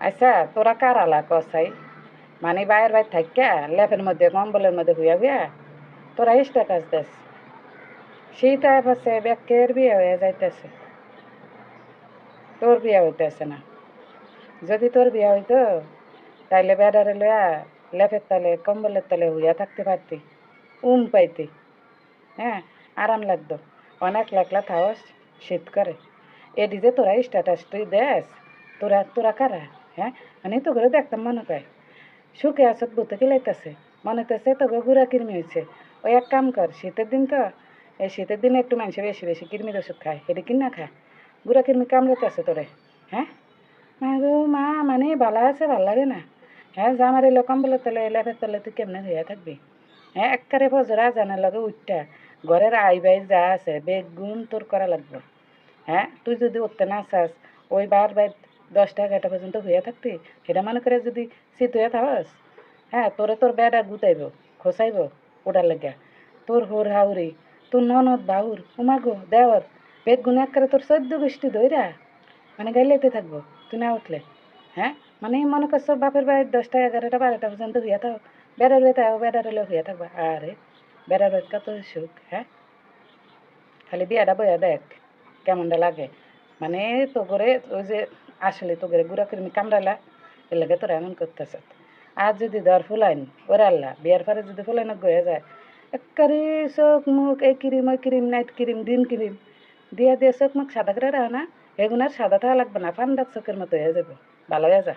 আচ্ছা তোরা কার আলা কসাই মানে বাইর বাইর থাকিয়া লেপের মধ্যে কম্বলের মধ্যে হুইয়া হুইয়া তোরা স্ট্যাটাস দেস শীত আয় পাশে ব্যাকের বিয়ে হয়ে যাইতেছে তোর বিয়ে হইতেছে না যদি তোর বিয়ে হইতো তাইলে বেড়ারে লইয়া লেপের তলে কম্বলের তলে হুইয়া থাকতে পারতি পাইতি হ্যাঁ আরাম লাগতো অনেক লাকলা থাওস শীত করে এটি যে তোরা স্ট্যাটাস তুই দেস তোরা তোরা কারা হ্যাঁ মানে তো করে দেখতাম মনে কয় সুখে আসত বুতে কিলাইতেছে মনে হইতেছে তোকে গুড়া কিরমি হয়েছে ওই এক কাম কর শীতের দিন তো এই শীতের দিনে একটু মানুষ বেশি বেশি কিরমির ওষুধ খায় এটা কিনা খা গুড়া কিরমি কামড়াতেছে তোরে হ্যাঁ মা গো মা মানে ভালো আছে ভাল লাগে না হ্যাঁ জামার এলো কম্বলের তলে লেপের তলে তুই কেমনে হইয়া থাকবি হ্যাঁ একবারে ফজরা জানার লগে উঠটা ঘরের আই বাই যা আছে বেগুন তোর করা লাগবে হ্যাঁ তুই যদি উঠতে না চাস ওই বার 10টা 11টা পর্যন্ত হইয়া থাকতি সেটা মনে করে যদি শীত হইয়া থাকস হ্যাঁ তোরে তোর বেড়া গুতাইব খোসাইব ওটার লেগে তোর হোর হাউরি তোর ননদ বাহুর উমাগো দেওয়ার বেগুন একবারে তোর 14 গোষ্ঠী ধইরা মানে গাইলেতে থাকবো তুই না উঠলে হ্যাঁ মানে মনে করছো বাপের বাড়ির 10টা 11টা 12টা পর্যন্ত হইয়া থাকো বেড়ার বেতে বেড়ার হলে হইয়া থাকবা আরে বেড়ার বেত কত সুখ হ্যাঁ খালি বিয়াটা বইয়া দেখ কেমনটা লাগে মানে তো করে ওই যে আসলে তো করে গুড়া কর্মী কামড়ালা এর লাগে তোরা এমন করতেছ আর যদি ধর ফুলাইন ওরে আল্লাহ বিয়ার পরে যদি ফুলাইন গয়ে যায় একবারে চোখ মুখ এই ক্রিম ওই ক্রিম নাইট ক্রিম দিন ক্রিম দিয়া দিয়ে চোখ মুখ সাদা করে রাখো না এগুলো আর সাদা থাকা লাগবে না ফান্ডার চোখের মতো হয়ে যাবে ভালো হয়ে যা